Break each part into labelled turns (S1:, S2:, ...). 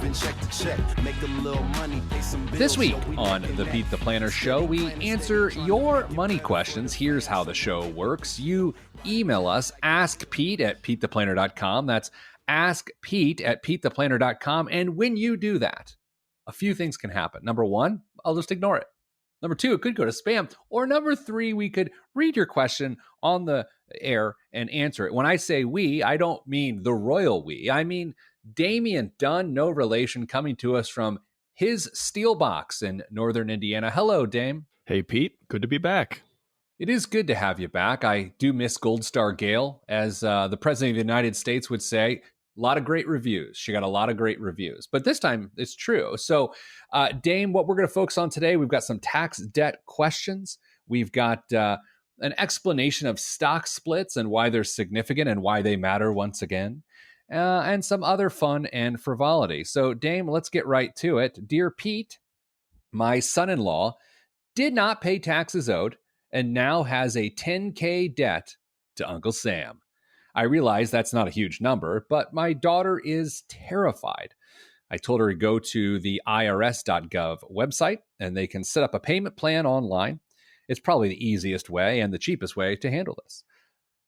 S1: living check to check, make a little money, pay some bills.
S2: This week on the Pete the Planner Show, we answer your money questions. Here's how the show works. You email us, askpete@petetheplanner.com. That's askpete@petetheplanner.com. And when you do that, a few things can happen. Number one, I'll just ignore it. Number two, it could go to spam. Or number three, we could read your question on the air and answer it. When I say we, I don't mean the royal we. I mean Damian Dunn, no relation, coming to us from his steel box in northern Indiana. Hello, Dame.
S3: Hey, Pete. Good to be back.
S2: It is good to have you back. I do miss Gold Star Gail, as the President of the United States would say. A lot of great reviews. She got a lot of great reviews. But this time, it's true. So, Dame, what we're going to focus on today, we've got some tax debt questions. We've got an explanation of stock splits and why they're significant and why they matter once again, and some other fun and frivolity. So, Dame, let's get right to it. Dear Pete, my son-in-law did not pay taxes owed and now has a $10K debt to Uncle Sam. I realize that's not a huge number, but my daughter is terrified. I told her to go to the irs.gov website and they can set up a payment plan online. It's probably the easiest way and the cheapest way to handle this.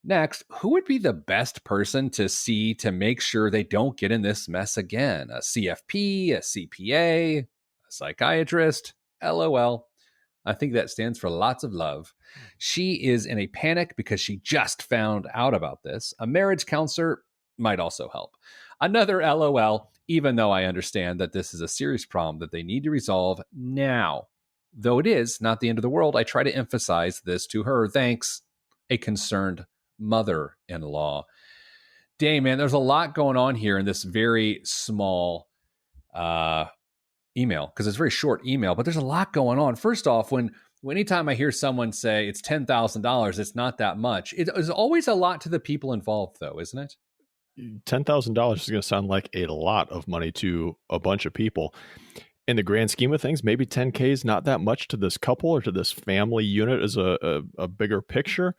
S2: Next, who would be the best person to see to make sure they don't get in this mess again? A CFP, a CPA, a psychiatrist? LOL. I think that stands for lots of love. She is in a panic because she just found out about this. A marriage counselor might also help. Another LOL, even though I understand that this is a serious problem that they need to resolve now. Though it is not the end of the world, I try to emphasize this to her. Thanks, a concerned mother-in-law. Dang, man, there's a lot going on here in this very small email, because it's a very short email, but there's a lot going on. First off, anytime I hear someone say it's $10,000, it's not that much. It is always a lot to the people involved, though, isn't it?
S3: $10,000 is going to sound like a lot of money to a bunch of people. In the grand scheme of things, maybe 10K is not that much to this couple or to this family unit as a bigger picture,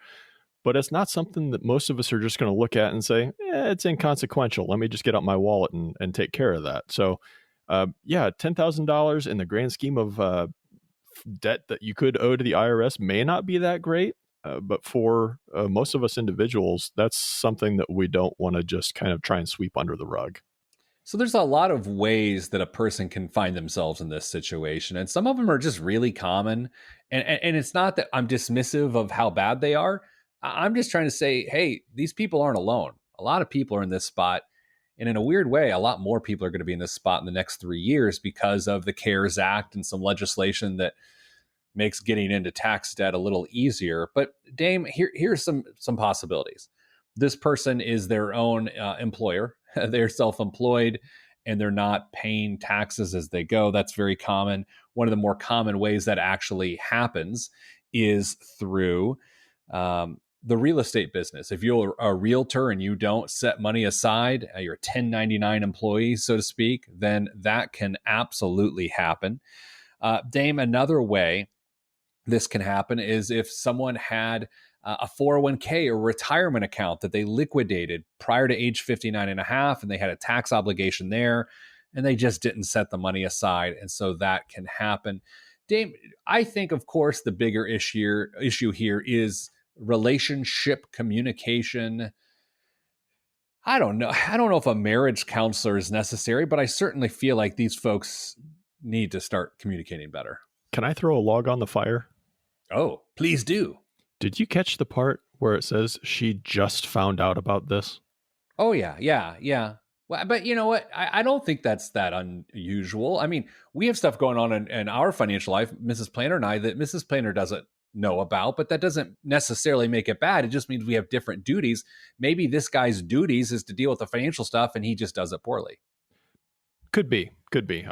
S3: but it's not something that most of us are just going to look at and say, it's inconsequential. Let me just get out my wallet and take care of that. So $10,000 in the grand scheme of debt that you could owe to the IRS may not be that great, but for most of us individuals, that's something that we don't want to just kind of try and sweep under the rug.
S2: So there's a lot of ways that a person can find themselves in this situation, and some of them are just really common. And it's not that I'm dismissive of how bad they are. I'm just trying to say, hey, these people aren't alone. A lot of people are in this spot. And in a weird way, a lot more people are going to be in this spot in the next 3 years because of the CARES Act and some legislation that makes getting into tax debt a little easier. But Dame, here's some possibilities. This person is their own employer. They're self-employed and they're not paying taxes as they go. That's very common. One of the more common ways that actually happens is through the real estate business. If you're a realtor and you don't set money aside, you're a 1099 employee, so to speak, then that can absolutely happen. Dame, another way this can happen is if someone had a 401k or retirement account that they liquidated prior to age 59 and a half, and they had a tax obligation there, and they just didn't set the money aside. And so that can happen. Dame, I think, of course, the bigger issue here is relationship communication. I don't know if a marriage counselor is necessary, but I certainly feel like these folks need to start communicating better.
S3: Can I throw a log on the fire?
S2: Oh, please do.
S3: Did you catch the part where it says she just found out about this?
S2: Oh, yeah. Well, but you know what? I don't think that's that unusual. I mean, we have stuff going on in our financial life, Mrs. Planner and I, that Mrs. Planner doesn't know about, but that doesn't necessarily make it bad. It just means we have different duties. Maybe this guy's duties is to deal with the financial stuff and he just does it poorly.
S3: Could be.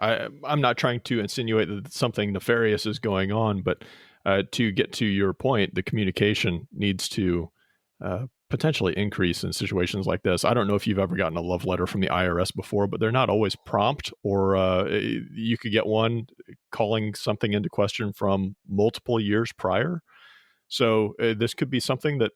S3: I'm not trying to insinuate that something nefarious is going on, but to get to your point, the communication needs to potentially increase in situations like this. I don't know if you've ever gotten a love letter from the IRS before, but they're not always prompt, or you could get one calling something into question from multiple years prior. So this could be something that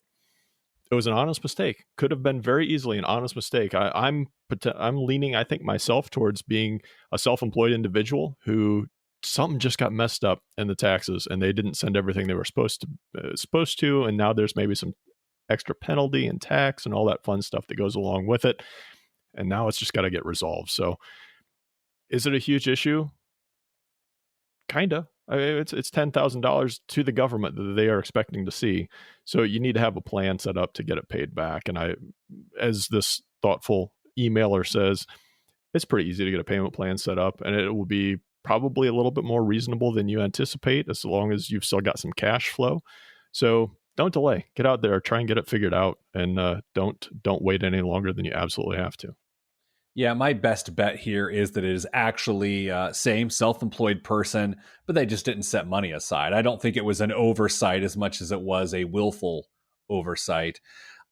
S3: It was an honest mistake. Could have been very easily an honest mistake. I'm leaning, I think, myself towards being a self-employed individual who something just got messed up in the taxes and they didn't send everything they were supposed to, and now there's maybe some extra penalty and tax and all that fun stuff that goes along with it. And now it's just got to get resolved. So is it a huge issue? Kinda. I mean, it's $10,000 to the government that they are expecting to see. So you need to have a plan set up to get it paid back. And as this thoughtful emailer says, it's pretty easy to get a payment plan set up, and it will be probably a little bit more reasonable than you anticipate, as long as you've still got some cash flow. So don't delay. Get out there, try and get it figured out, and don't wait any longer than you absolutely have to.
S2: Yeah, my best bet here is that it is actually same self-employed person, but they just didn't set money aside. I don't think it was an oversight as much as it was a willful oversight.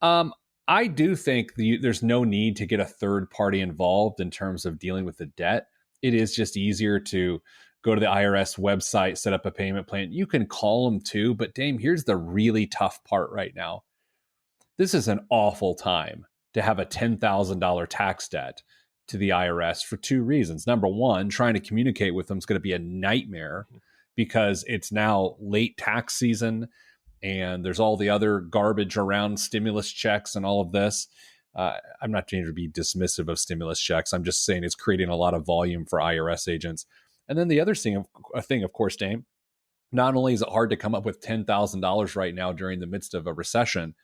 S2: I do think there's no need to get a third party involved in terms of dealing with the debt. It is just easier to go to the IRS website, set up a payment plan. You can call them too, but Dame, here's the really tough part right now. This is an awful time to have a $10,000 tax debt to the IRS for two reasons. Number one, trying to communicate with them is going to be a nightmare because it's now late tax season and there's all the other garbage around stimulus checks and all of this. I'm not trying to be dismissive of stimulus checks. I'm just saying it's creating a lot of volume for IRS agents. And then the other thing, of course, Dame, not only is it hard to come up with $10,000 right now during the midst of a recession,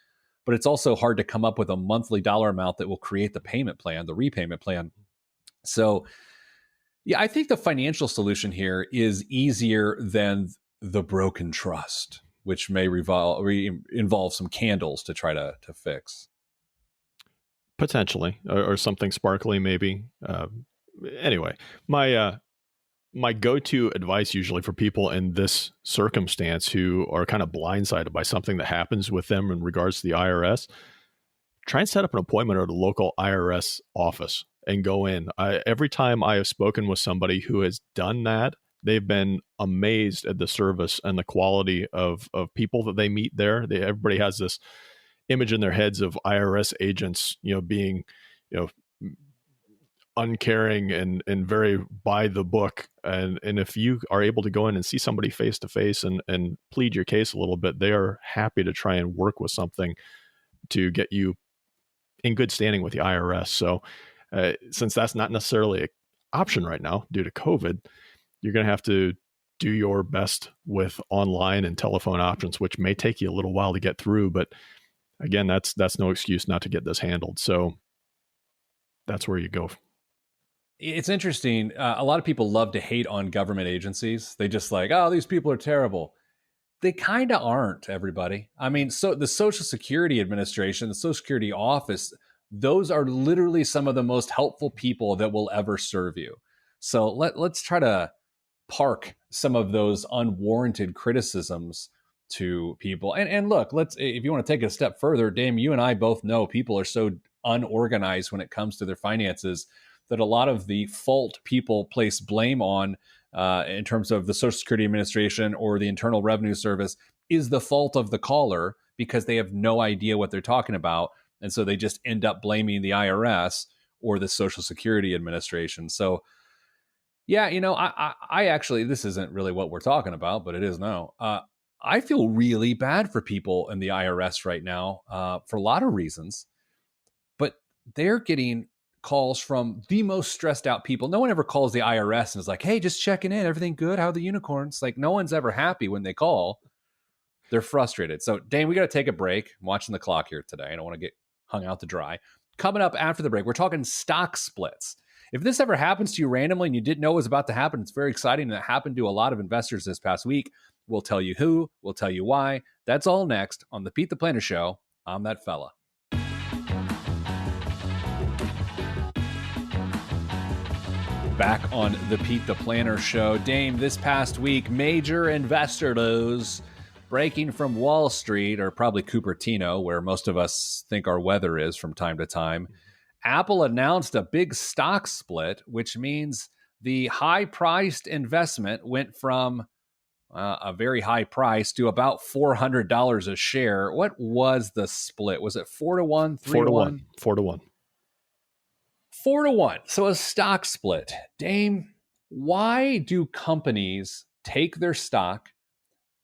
S2: but it's also hard to come up with a monthly dollar amount that will create the payment plan, the repayment plan. So, yeah, I think the financial solution here is easier than the broken trust, which may involve some candles to try to fix.
S3: Potentially, or something sparkly, maybe. Anyway, my go-to advice usually for people in this circumstance who are kind of blindsided by something that happens with them in regards to the IRS, try and set up an appointment at a local IRS office and go in. Every time I have spoken with somebody who has done that, they've been amazed at the service and the quality of people that they meet there. Everybody has this image in their heads of IRS agents, being, uncaring and very by the book. And if you are able to go in and see somebody face to face and plead your case a little bit, they are happy to try and work with something to get you in good standing with the IRS. So since that's not necessarily an option right now due to COVID, you're going to have to do your best with online and telephone options, which may take you a little while to get through. But again, that's no excuse not to get this handled. So that's where you go.
S2: It's interesting. A lot of people love to hate on government agencies. They just like, oh, these people are terrible. They kind of aren't, everybody. I mean, so the Social Security Administration, the Social Security Office, those are literally some of the most helpful people that will ever serve you. So let's try to park some of those unwarranted criticisms to people. And look, if you want to take it a step further, Dame, you and I both know people are so unorganized when it comes to their finances that a lot of the fault people place blame on in terms of the Social Security Administration or the Internal Revenue Service is the fault of the caller because they have no idea what they're talking about. And so they just end up blaming the IRS or the Social Security Administration. So, yeah, I actually, this isn't really what we're talking about, but it is now. I feel really bad for people in the IRS right now for a lot of reasons, but they're getting calls from the most stressed out people. No one ever calls the IRS and is like, hey, just checking in. Everything good? How are the unicorns? Like, no one's ever happy when they call. They're frustrated. So, Dane, we got to take a break. I'm watching the clock here today. I don't want to get hung out to dry. Coming up after the break, we're talking stock splits. If this ever happens to you randomly and you didn't know it was about to happen, it's very exciting. And it happened to a lot of investors this past week. We'll tell you who. We'll tell you why. That's all next on the Pete the Planner Show. I'm that fella. Back on the Pete the Planner Show. Dame, this past week, major investor news breaking from Wall Street, or probably Cupertino, where most of us think our weather is from time to time. Apple announced a big stock split, which means the high-priced investment went from a very high price, to about $400 a share. What was the split? Was it 4-1, 3-1?
S3: 4-1.
S2: 4-1. So a stock split. Dame, why do companies take their stock,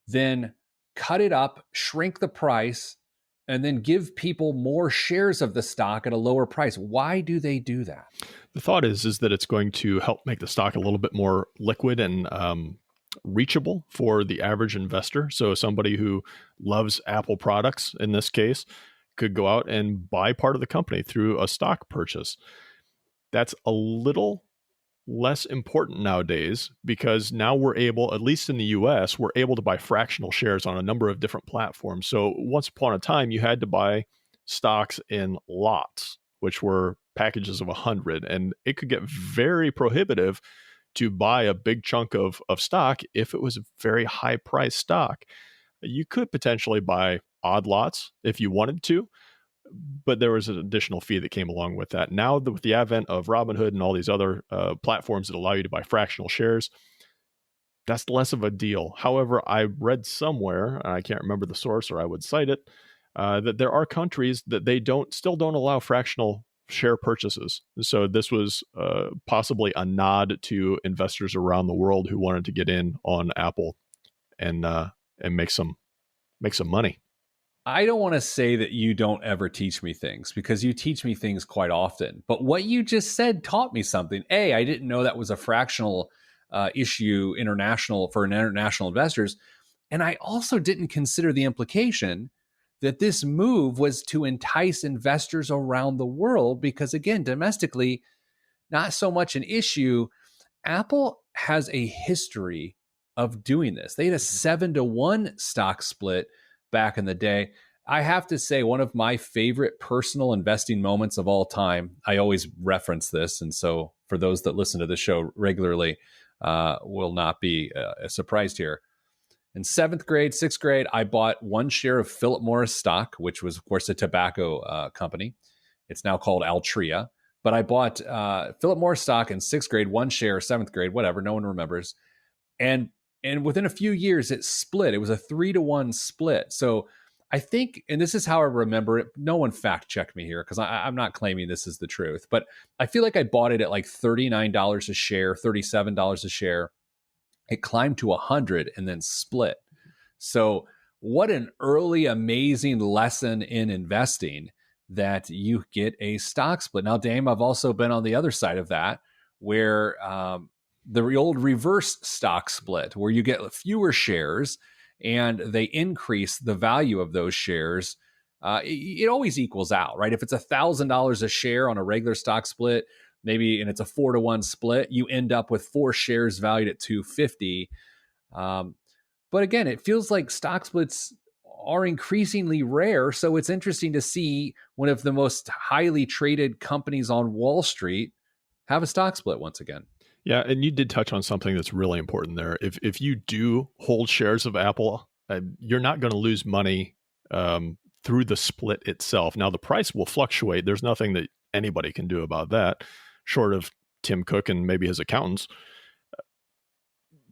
S2: then cut it up, shrink the price, and then give people more shares of the stock at a lower price? Why do they do that?
S3: The thought is that it's going to help make the stock a little bit more liquid and reachable for the average investor. So somebody who loves Apple products, in this case, could go out and buy part of the company through a stock purchase. That's a little less important nowadays because now we're able, at least in the US, we're able to buy fractional shares on a number of different platforms. So once upon a time, you had to buy stocks in lots, which were packages of 100, and it could get very prohibitive to buy a big chunk of stock if it was a very high price stock. You could potentially buy odd lots if you wanted to, but there was an additional fee that came along with that. Now, with the advent of Robinhood and all these other platforms that allow you to buy fractional shares, that's less of a deal. However, I read somewhere, and I can't remember the source or I would cite it, that there are countries that they still don't allow fractional share purchases. So this was possibly a nod to investors around the world who wanted to get in on Apple and make some money.
S2: I don't want to say that you don't ever teach me things, because you teach me things quite often. But what you just said taught me something. I didn't know that was a fractional issue for international investors. And I also didn't consider the implication that this move was to entice investors around the world, because, again, domestically, not so much an issue. Apple has a history of doing this. They had a 7-1 stock split back in the day. I have to say, one of my favorite personal investing moments of all time, I always reference this, and so for those that listen to the show regularly, will not be surprised here. In 7th grade, 6th grade, I bought one share of Philip Morris stock, which was, of course, a tobacco company. It's now called Altria. But I bought Philip Morris stock in 6th grade, one share, 7th grade, whatever, no one remembers. And within a few years, it split. It was a 3-1 split. So I think, and this is how I remember it, no one fact check me here, because I'm not claiming this is the truth, but I feel like I bought it at like $39 a share, $37 a share. It climbed to 100 and then split. So what an early, amazing lesson in investing, that you get a stock split. Now, Dame, I've also been on the other side of that, where the old reverse stock split, where you get fewer shares and they increase the value of those shares. It always equals out, right? If it's $1,000 a share on a regular stock split, maybe, and it's a 4-1 split, you end up with 4 shares valued at $250. But again, it feels like stock splits are increasingly rare. So it's interesting to see one of the most highly traded companies on Wall Street have a stock split once again.
S3: Yeah, and you did touch on something that's really important there. If you do hold shares of Apple, you're not going to lose money through the split itself. Now, the price will fluctuate. There's nothing that anybody can do about that, short of Tim Cook and maybe his accountants.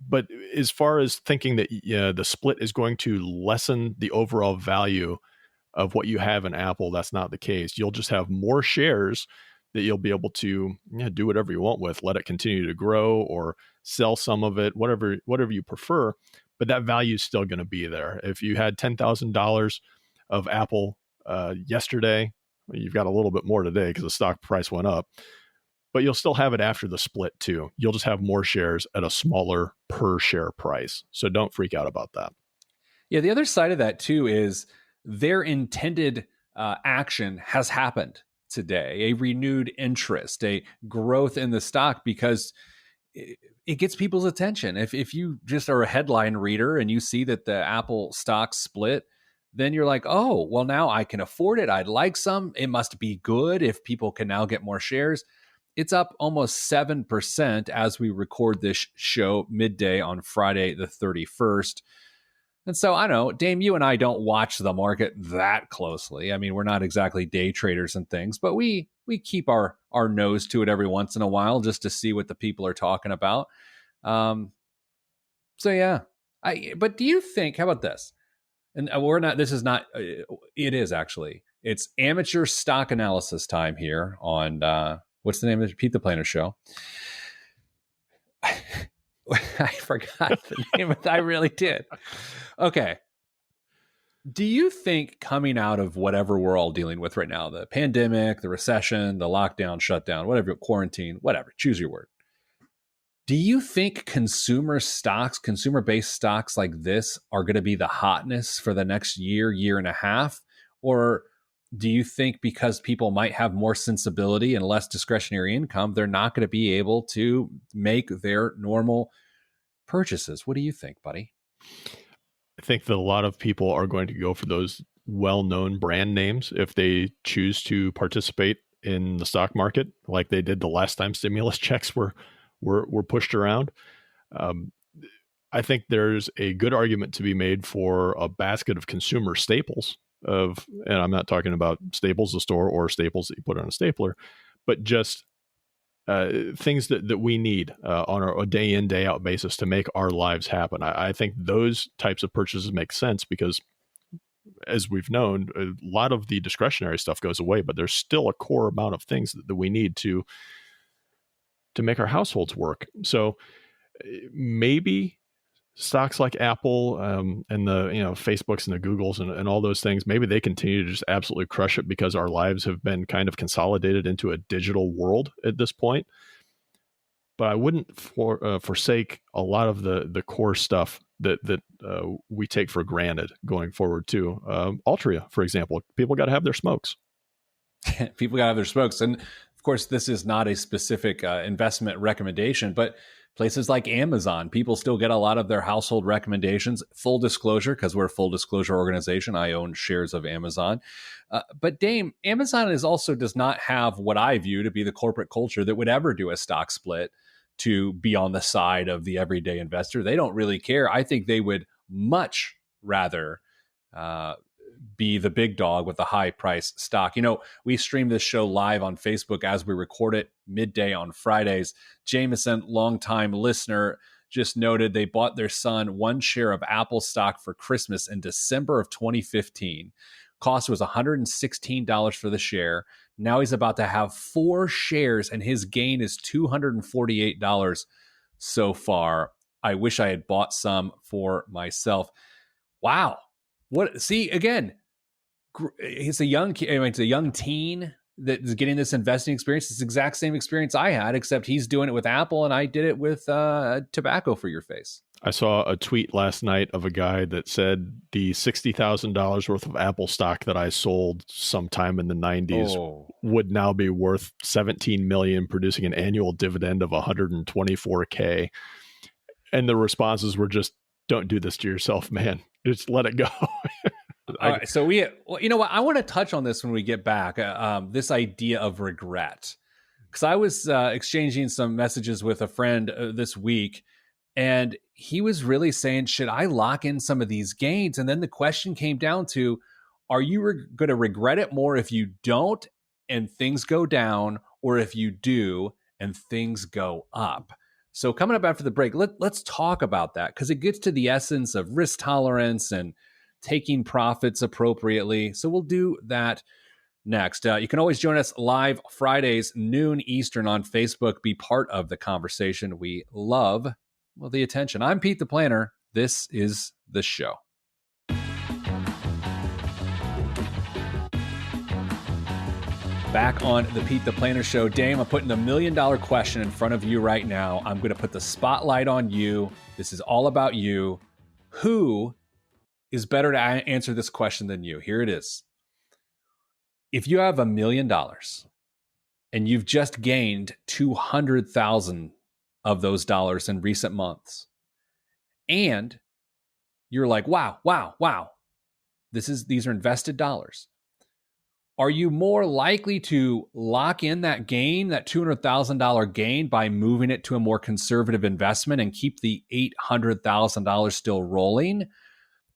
S3: But as far as thinking that the split is going to lessen the overall value of what you have in Apple, that's not the case. You'll just have more shares that you'll be able to do whatever you want with, let it continue to grow or sell some of it, whatever you prefer. But that value is still going to be there. If you had $10,000 of Apple yesterday, you've got a little bit more today because the stock price went up, but you'll still have it after the split too. You'll just have more shares at a smaller per share price. So don't freak out about that.
S2: Yeah, the other side of that too is their intended action has happened today, a renewed interest, a growth in the stock, because it gets people's attention. If you just are a headline reader and you see that the Apple stock split, then you're like, oh, well, now I can afford it. I'd like some. It must be good if people can now get more shares. It's up almost 7% as we record this show midday on Friday, the 31st. And so I know, Dame, you and I don't watch the market that closely. I mean, we're not exactly day traders and things, but we keep our nose to it every once in a while just to see what the people are talking about. So yeah, But do you think, how about this? And we're not, this is not, it is actually. It's amateur stock analysis time here on, what's the name of the Pete the Planner show? I forgot the name of it. I really did. Okay. Do you think coming out of whatever we're all dealing with right now, the pandemic, the recession, the lockdown, shutdown, whatever, quarantine, whatever, choose your word. Do you think consumer stocks, consumer-based stocks like this are going to be the hotness for the next year, year and a half? Or do you think because people might have more sensibility and less discretionary income, they're not going to be able to make their normal purchases? What do you think, buddy?
S3: I think that a lot of people are going to go for those well-known brand names if they choose to participate in the stock market, like they did the last time stimulus checks were pushed around. I think there's a good argument to be made for a basket of consumer staples and I'm not talking about Staples, the store, or staples that you put on a stapler, but just things that we need on a day in, day out basis to make our lives happen. I think those types of purchases make sense because, as we've known, a lot of the discretionary stuff goes away, but there's still a core amount of things that we need to make our households work. So maybe stocks like Apple and the Facebooks and the Googles and all those things, maybe they continue to just absolutely crush it because our lives have been kind of consolidated into a digital world at this point. But I wouldn't forsake a lot of the core stuff that we take for granted going forward too. Altria, for example, people got to have their smokes.
S2: People got to have their smokes. And of course, this is not a specific investment recommendation, but places like Amazon, people still get a lot of their household recommendations. Full disclosure, because we're a full disclosure organization, I own shares of Amazon. But Dame, Amazon does not have what I view to be the corporate culture that would ever do a stock split to be on the side of the everyday investor. They don't really care. I think they would much rather be the big dog with the high price stock. We stream this show live on Facebook as we record it midday on Fridays. Jameson, longtime listener, just noted they bought their son one share of Apple stock for Christmas in December of 2015. Cost was $116 for the share. Now he's about to have 4 shares and his gain is $248 so far. I wish I had bought some for myself. Wow. See, again, it's a young teen that is getting this investing experience. It's the exact same experience I had, except he's doing it with Apple and I did it with tobacco for your face.
S3: I saw a tweet last night of a guy that said the $60,000 worth of Apple stock that I sold sometime in the 90s would now be worth $17 million, producing an annual dividend of $124K. And the responses were just, don't do this to yourself, man. Just let it go.
S2: All right, so you know what? I want to touch on this when we get back. This idea of regret, because I was exchanging some messages with a friend this week, and he was really saying, "Should I lock in some of these gains?" And then the question came down to, "Are you going to regret it more if you don't and things go down, or if you do and things go up?" So coming up after the break, let's talk about that because it gets to the essence of risk tolerance and taking profits appropriately. So we'll do that next. You can always join us live Fridays, noon Eastern on Facebook. Be part of the conversation. We love, the attention. I'm Pete the Planner. This is the show. Back on the Pete the Planner show. Dame, I'm putting the $1 million question in front of you right now. I'm going to put the spotlight on you. This is all about you. Who is better to answer this question than you? Here it is. If you have $1 million and you've just gained 200,000 of those dollars in recent months, and you're like, wow, these are invested dollars. Are you more likely to lock in that gain, that $200,000 gain, by moving it to a more conservative investment and keep the $800,000 still rolling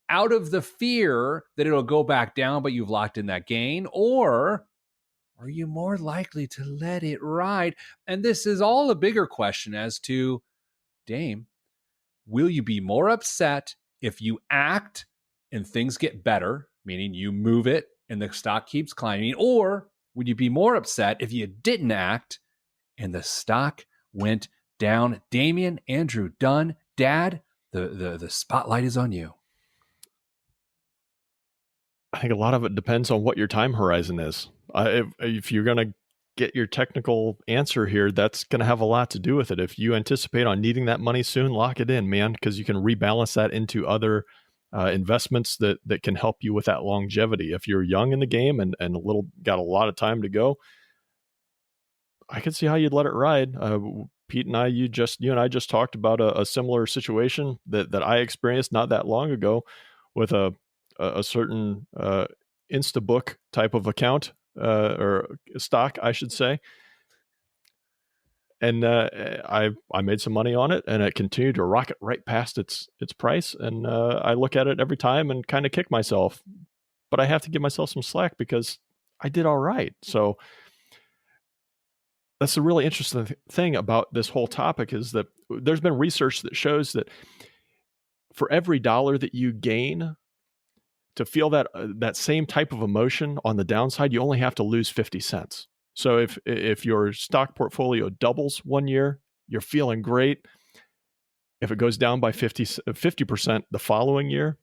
S2: out of the fear that it'll go back down, but you've locked in that gain? Or are you more likely to let it ride? And this is all a bigger question as to, Dame, will you be more upset if you act and things get better, meaning you move it and the stock keeps climbing, or would you be more upset if you didn't act and the stock went down? Damian, Andrew, Dunn, Dad, the spotlight is on you.
S3: I think a lot of it depends on what your time horizon is. If you're going to get your technical answer here, that's going to have a lot to do with it. If you anticipate on needing that money soon, lock it in, man, because you can rebalance that into other investments that can help you with that longevity. If you're young in the game and got a lot of time to go, I can see how you'd let it ride. Pete and I, you and I just talked about a similar situation that I experienced not that long ago with a certain Instabook type of account or stock, I should say. And I made some money on it, and it continued to rocket right past its price. And I look at it every time and kind of kick myself, but I have to give myself some slack because I did all right. So that's the really interesting thing about this whole topic is that there's been research that shows that for every dollar that you gain, to feel that same type of emotion on the downside, you only have to lose 50 cents. So if your stock portfolio doubles one year, you're feeling great. If it goes down by 50% the following year,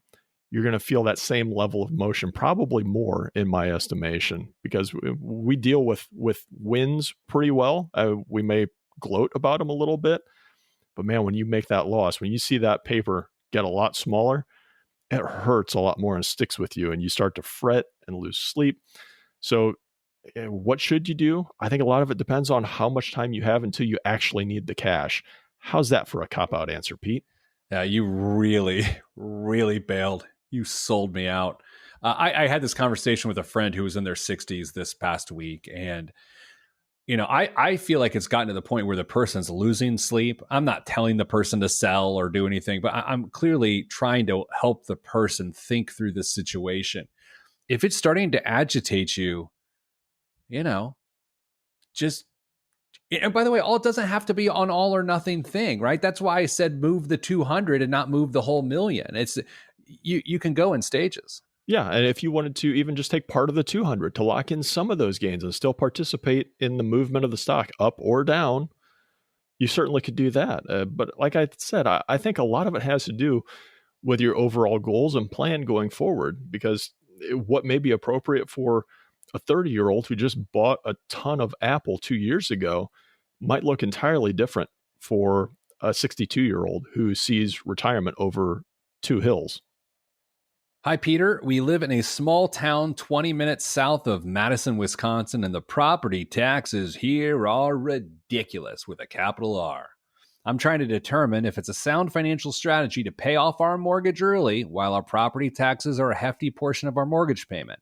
S3: you're going to feel that same level of emotion, probably more in my estimation, because we deal with wins pretty well. We may gloat about them a little bit, but man, when you make that loss, when you see that paper get a lot smaller, it hurts a lot more and sticks with you, and you start to fret and lose sleep. So what should you do? I think a lot of it depends on how much time you have until you actually need the cash. How's that for a cop-out answer, Pete?
S2: Yeah, you really, really bailed. You sold me out. I had this conversation with a friend who was in their 60s this past week, and I feel like it's gotten to the point where the person's losing sleep. I'm not telling the person to sell or do anything, but I'm clearly trying to help the person think through this situation. If it's starting to agitate you, just, and by the way, it doesn't have to be an all or nothing thing, right? That's why I said move the 200 and not move the whole million. It's you can go in stages.
S3: Yeah, and if you wanted to even just take part of the 200 to lock in some of those gains and still participate in the movement of the stock up or down, you certainly could do that. But like I said, I think a lot of it has to do with your overall goals and plan going forward, because what may be appropriate for a 30-year-old who just bought a ton of Apple 2 years ago might look entirely different for a 62-year-old who sees retirement over two hills.
S2: Hi, Peter. We live in a small town 20 minutes south of Madison, Wisconsin, and the property taxes here are ridiculous with a capital R. I'm trying to determine if it's a sound financial strategy to pay off our mortgage early while our property taxes are a hefty portion of our mortgage payment.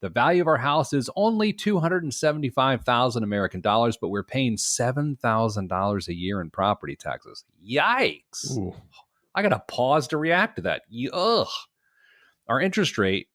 S2: The value of our house is only $275,000 American dollars, but we're paying $7,000 a year in property taxes. Yikes.
S3: Ooh.
S2: I got to pause to react to that. Ugh. Our interest rate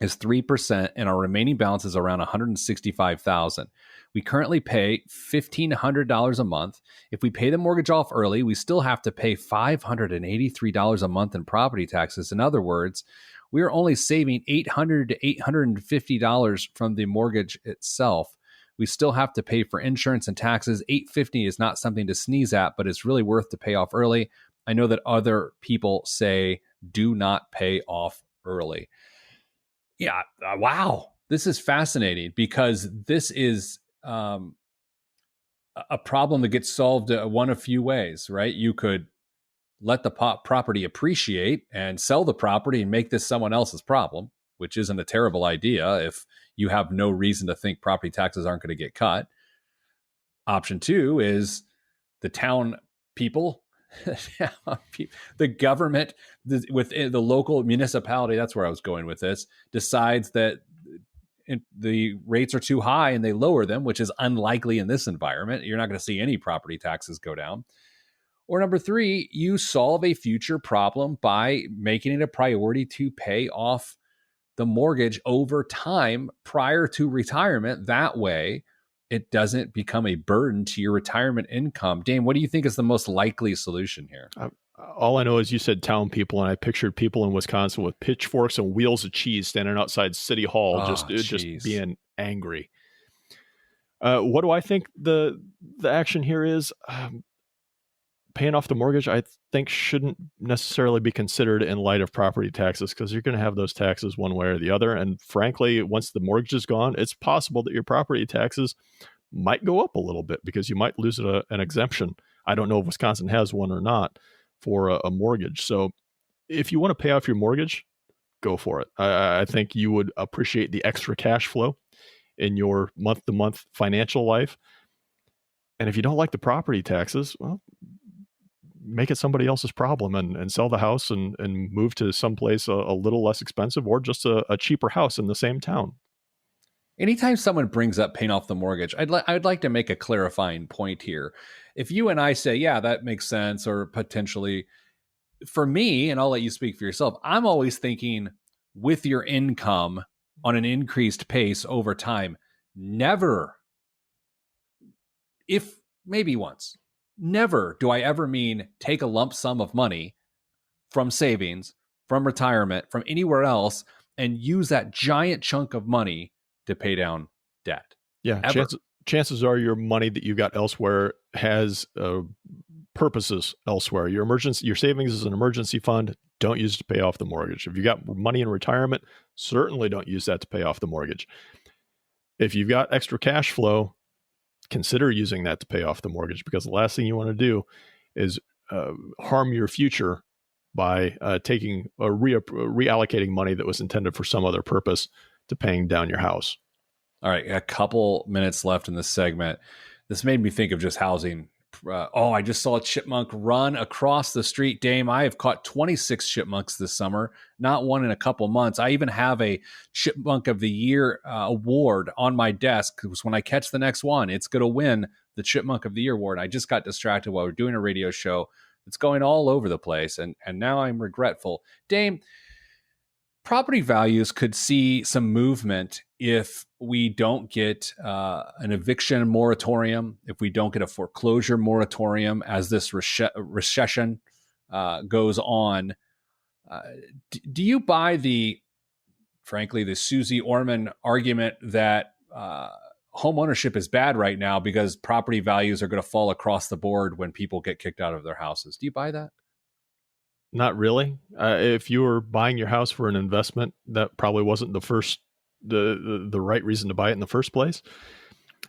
S2: is 3%, and our remaining balance is around $165,000. We currently pay $1,500 a month. If we pay the mortgage off early, we still have to pay $583 a month in property taxes. In other words, we are only saving $800 to $850 from the mortgage itself. We still have to pay for insurance and taxes. $850 is not something to sneeze at, but it's really worth to pay off early. I know that other people say do not pay off early. Yeah, wow. This is fascinating because this is a problem that gets solved one of few ways, right? You could let the property appreciate and sell the property and make this someone else's problem, which isn't a terrible idea if you have no reason to think property taxes aren't going to get cut. Option two is the town people, the government within the local municipality, that's where I was going with this, decides that the rates are too high and they lower them, which is unlikely in this environment. You're not going to see any property taxes go down. Or number three, you solve a future problem by making it a priority to pay off the mortgage over time prior to retirement. That way, it doesn't become a burden to your retirement income. Dame, what do you think is the most likely solution here?
S3: All I know is you said town people, and I pictured people in Wisconsin with pitchforks and wheels of cheese standing outside City Hall, just being angry. What do I think the action here is? Paying off the mortgage, I think, shouldn't necessarily be considered in light of property taxes, because you're going to have those taxes one way or the other. And frankly, once the mortgage is gone, it's possible that your property taxes might go up a little bit because you might lose an exemption. I don't know if Wisconsin has one or not for a mortgage. So if you want to pay off your mortgage, go for it. I think you would appreciate the extra cash flow in your month-to-month financial life. And if you don't like the property taxes, well, make it somebody else's problem and sell the house and move to someplace a little less expensive, or just a cheaper house in the same town.
S2: Anytime someone brings up paying off the mortgage, I'd like to make a clarifying point here. If you and I say, yeah, that makes sense, or potentially, for me, and I'll let you speak for yourself, I'm always thinking with your income on an increased pace over time. Never, if maybe once, never do I ever mean take a lump sum of money from savings, from retirement, from anywhere else, and use that giant chunk of money to pay down debt.
S3: Yeah, chances are your money that you got elsewhere has purposes elsewhere. Your savings is an emergency fund. Don't use it to pay off the mortgage. If you got money in retirement, certainly don't use that to pay off the mortgage. If you've got extra cash flow, consider using that to pay off the mortgage, because the last thing you want to do is harm your future by taking or reallocating money that was intended for some other purpose to paying down your house.
S2: All right, a couple minutes left in this segment. This made me think of just housing. I just saw a chipmunk run across the street. Dame, I have caught 26 chipmunks this summer, not one in a couple months. I even have a Chipmunk of the Year award on my desk, because when I catch the next one, it's going to win the Chipmunk of the Year award. I just got distracted while we're doing a radio show. It's going all over the place, and now I'm regretful. Dame, property values could see some movement if we don't get an eviction moratorium, if we don't get a foreclosure moratorium as this recession goes on. Do you buy the Susie Orman argument that home ownership is bad right now because property values are going to fall across the board when people get kicked out of their houses? Do you buy that?
S3: Not really. If you were buying your house for an investment, that probably wasn't the right reason to buy it in the first place.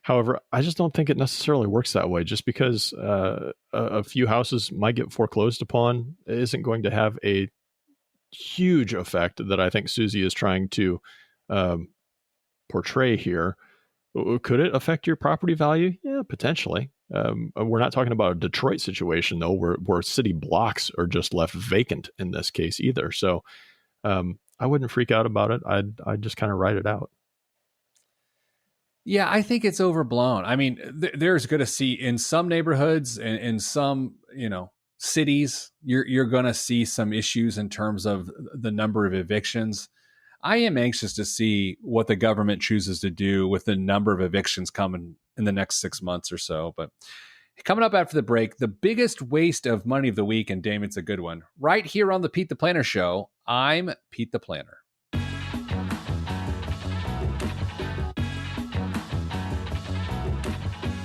S3: However, I just don't think it necessarily works that way. Just because a few houses might get foreclosed upon isn't going to have a huge effect that I think Susie is trying to portray here. Could it affect your property value? Yeah, potentially. We're not talking about a Detroit situation, though, where city blocks are just left vacant in this case either. So I wouldn't freak out about it. I'd just kind of ride it out.
S2: Yeah, I think it's overblown. I mean, there's going to see in some neighborhoods and in some, cities, you're going to see some issues in terms of the number of evictions. I am anxious to see what the government chooses to do with the number of evictions coming in the next 6 months or so. But coming up after the break, the biggest waste of money of the week, and Damon's a good one, right here on the Pete the Planner Show. I'm Pete the Planner.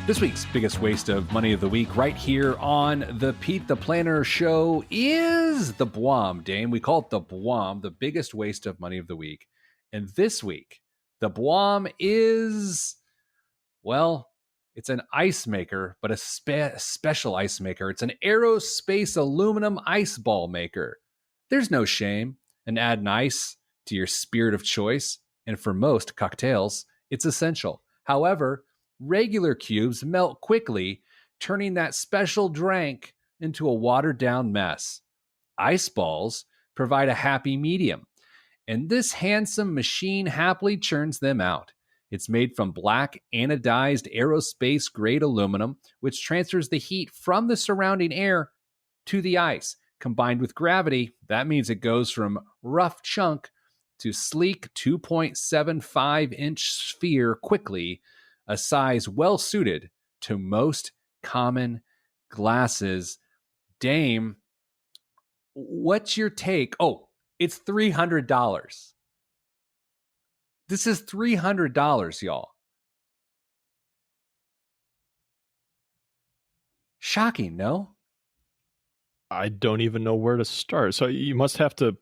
S2: This week's biggest waste of money of the week right here on the Pete the Planner Show is the BWOM, Dame. We call it the BWOM, the biggest waste of money of the week. And this week, the BWOM is, well, it's an ice maker, but a special ice maker. It's an aerospace aluminum ice ball maker. There's no shame in adding ice to your spirit of choice. And for most cocktails, it's essential. However, regular cubes melt quickly, turning that special drink into a watered-down mess. Ice balls provide a happy medium, and this handsome machine happily churns them out. It's made from black anodized aerospace-grade aluminum, which transfers the heat from the surrounding air to the ice. Combined with gravity, that means it goes from rough chunk to sleek 2.75-inch sphere quickly, a size well suited to most common glasses. Dame, what's your take? Oh, it's $300. This is $300, y'all. Shocking, no?
S3: I don't even know where to start. So you must have to,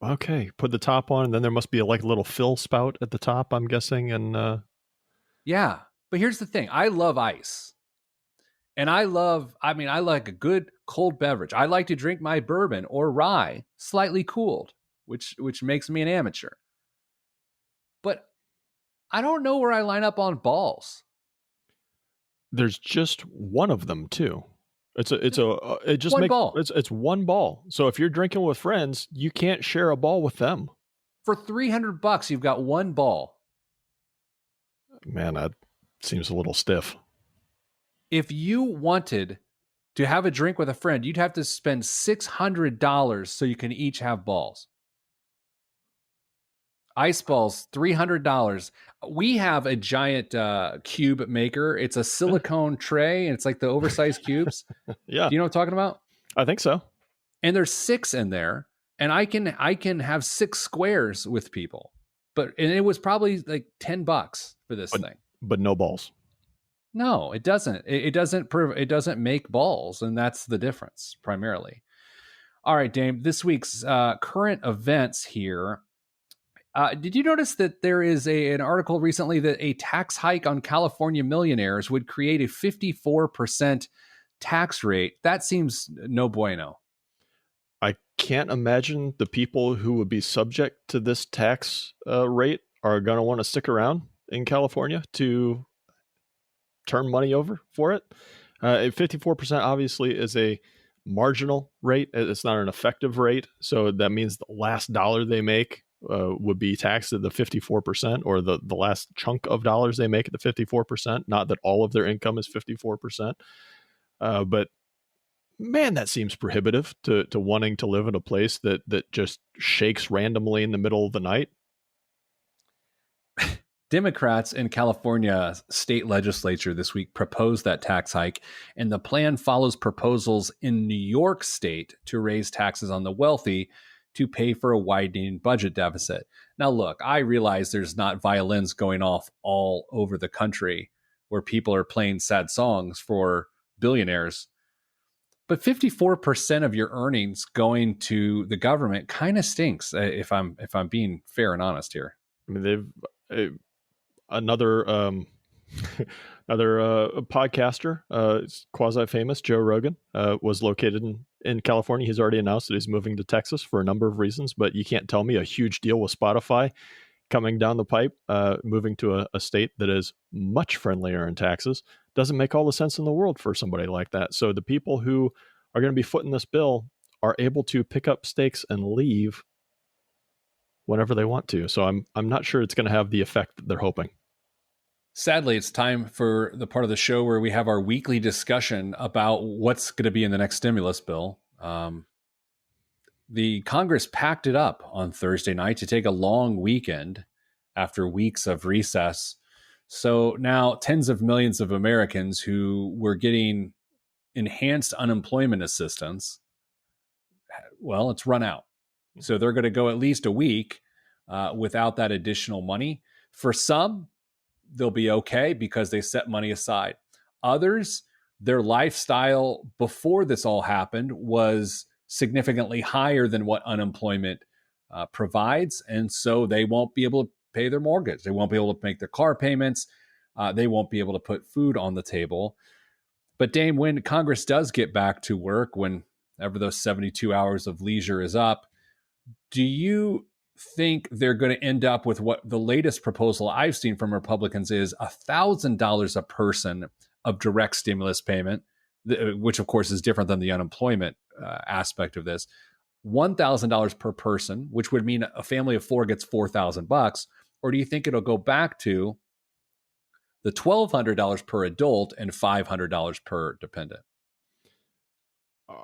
S3: okay, put the top on, and then there must be a little fill spout at the top, I'm guessing. And
S2: yeah, but here's the thing. I love ice. And I like a good cold beverage. I like to drink my bourbon or rye slightly cooled, which makes me an amateur. But I don't know where I line up on balls.
S3: there's just one of them too. It's one ball. So if you're drinking with friends, you can't share a ball with them.
S2: For $300, you've got one ball.
S3: Man, that seems a little stiff.
S2: If you wanted to have a drink with a friend, you'd have to spend $600 so you can each have balls. Ice balls, $300. We have a giant cube maker. It's a silicone tray, and it's like the oversized cubes.
S3: Yeah.
S2: Do you know what I'm talking about?
S3: I think so.
S2: And there's 6 in there, and I can have 6 squares with people. And it was probably like $10 for this thing.
S3: But no balls.
S2: No, it doesn't. It doesn't make balls, and that's the difference primarily. All right, Dame. This week's current events here. Did you notice that there is an article recently that a tax hike on California millionaires would create a 54% tax rate? That seems no bueno.
S3: I can't imagine the people who would be subject to this tax rate are going to want to stick around in California to turn money over for it. 54% obviously is a marginal rate. It's not an effective rate. So that means the last dollar they make would be taxed at the 54%, or the last chunk of dollars they make at the 54%. Not that all of their income is 54%. But man, that seems prohibitive to wanting to live in a place that just shakes randomly in the middle of the night.
S2: Democrats in California state legislature this week proposed that tax hike, and the plan follows proposals in New York State to raise taxes on the wealthy to pay for a widening budget deficit. Now, look, I realize there's not violins going off all over the country where people are playing sad songs for billionaires, but 54% of your earnings going to the government kind of stinks. If I'm being fair and honest here.
S3: I mean, another podcaster, quasi famous, Joe Rogan, was located in California. He's already announced that he's moving to Texas for a number of reasons, but you can't tell me a huge deal with Spotify coming down the pipe, moving to a state that is much friendlier in taxes, doesn't make all the sense in the world for somebody like that. So the people who are going to be footing this bill are able to pick up stakes and leave whenever they want to. So I'm not sure it's going to have the effect that they're hoping.
S2: Sadly, it's time for the part of the show where we have our weekly discussion about what's going to be in the next stimulus bill. The Congress packed it up on Thursday night to take a long weekend after weeks of recess. So now tens of millions of Americans who were getting enhanced unemployment assistance, well, it's run out. So they're going to go at least a week without that additional money. For some, they'll be okay because they set money aside. Others, their lifestyle before this all happened was significantly higher than what unemployment provides. And so they won't be able to pay their mortgage. They won't be able to make their car payments. They won't be able to put food on the table. But Dame, when Congress does get back to work, whenever those 72 hours of leisure is up, do you think they're going to end up with what the latest proposal I've seen from Republicans is $1,000 a person of direct stimulus payment, which of course is different than the unemployment aspect of this, $1,000 per person, which would mean a family of 4 gets $4,000? Or do you think it'll go back to the $1,200 per adult and $500 per dependent?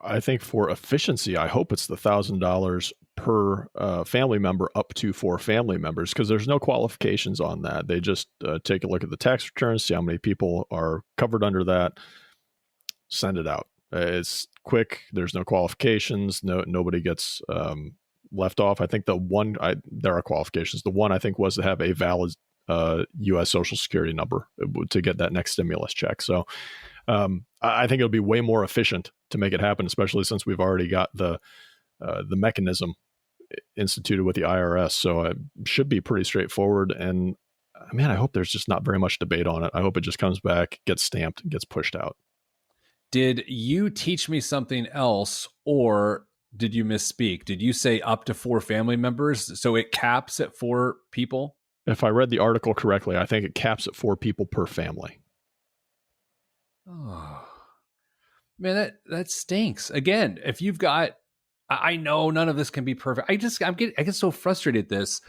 S3: I think for efficiency, I hope it's the $1,000 per family member up to 4 family members, because there's no qualifications on that. They just take a look at the tax returns, see how many people are covered under that, send it out. It's quick. There's no qualifications. Nobody gets left off. I think there are qualifications. The one I think was to have a valid U.S. Social Security number to get that next stimulus check. So I think it'll be way more efficient to make it happen, especially since we've already got the mechanism instituted with the IRS. So it should be pretty straightforward. And man, I hope there's just not very much debate on it. I hope it just comes back, gets stamped, and gets pushed out.
S2: Did you teach me something else, or did you misspeak? Did you say up to 4 family members? So it caps at 4 people?
S3: If I read the article correctly, I think it caps at 4 people per family.
S2: Oh, man, that stinks. Again, if you've got, I know none of this can be perfect. I get so frustrated at this,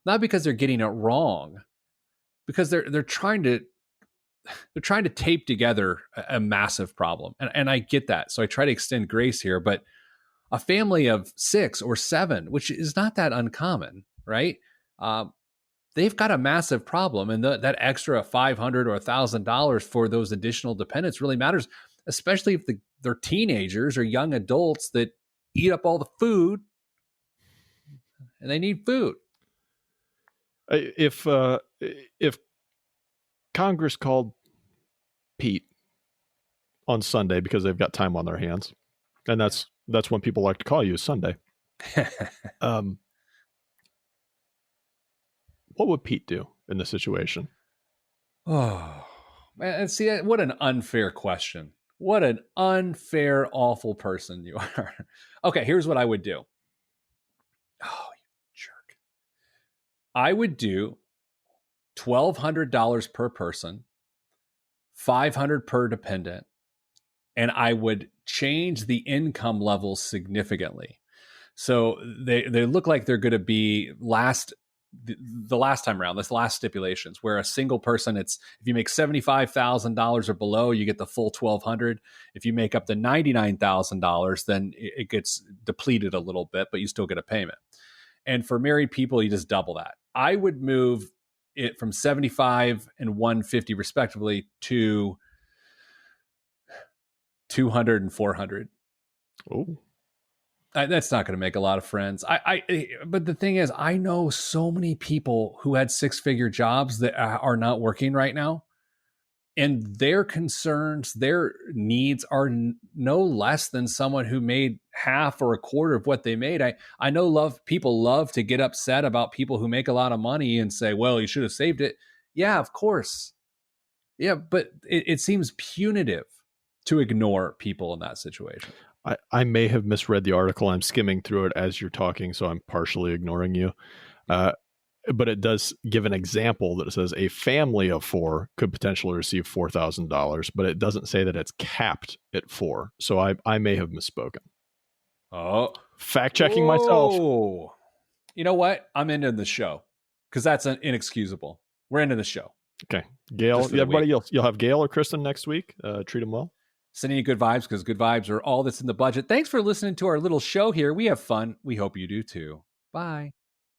S2: not because they're getting it wrong, because they're trying to tape together a massive problem. And I get that. So I try to extend grace here, but a family of 6 or 7, which is not that uncommon, right? They've got a massive problem. And that extra $500 or $1,000 for those additional dependents really matters, especially if they're teenagers or young adults that eat up all the food and they need food.
S3: If Congress called Pete on Sunday because they've got time on their hands, and that's when people like to call you, Sunday. What would Pete do in this situation?
S2: Oh, man, see, what an unfair question. What an unfair, awful person you are. Okay, here's what I would do. Oh, you jerk. I would do $1,200 per person, $500 per dependent, and I would change the income levels significantly. So they look like they're going to be the last time around, this last stipulations, where a single person, if you make $75,000 or below, you get the full $1,200. If you make up to $99,000, then it gets depleted a little bit, but you still get a payment. And for married people, you just double that. I would move it from 75 and 150 respectively to 200 and 400.
S3: Oh,
S2: that's not going to make a lot of friends. But the thing is, I know so many people who had 6-figure jobs that are not working right now, and their concerns, their needs are no less than someone who made half or a quarter of what they made. I know people love to get upset about people who make a lot of money and say, well, you should have saved it. Yeah, of course. Yeah, but it seems punitive to ignore people in that situation.
S3: I may have misread the article. I'm skimming through it as you're talking, so I'm partially ignoring you. But it does give an example that it says a family of 4 could potentially receive $4,000, but it doesn't say that it's capped at 4. So I may have misspoken.
S2: Oh,
S3: fact checking myself.
S2: You know what? I'm into the show because that's inexcusable. We're into the show.
S3: Okay, Gail. Everybody, you'll have Gail or Kristen next week. Treat them well.
S2: Sending you good vibes, because good vibes are all that's in the budget. Thanks for listening to our little show here. We have fun. We hope you do too. Bye.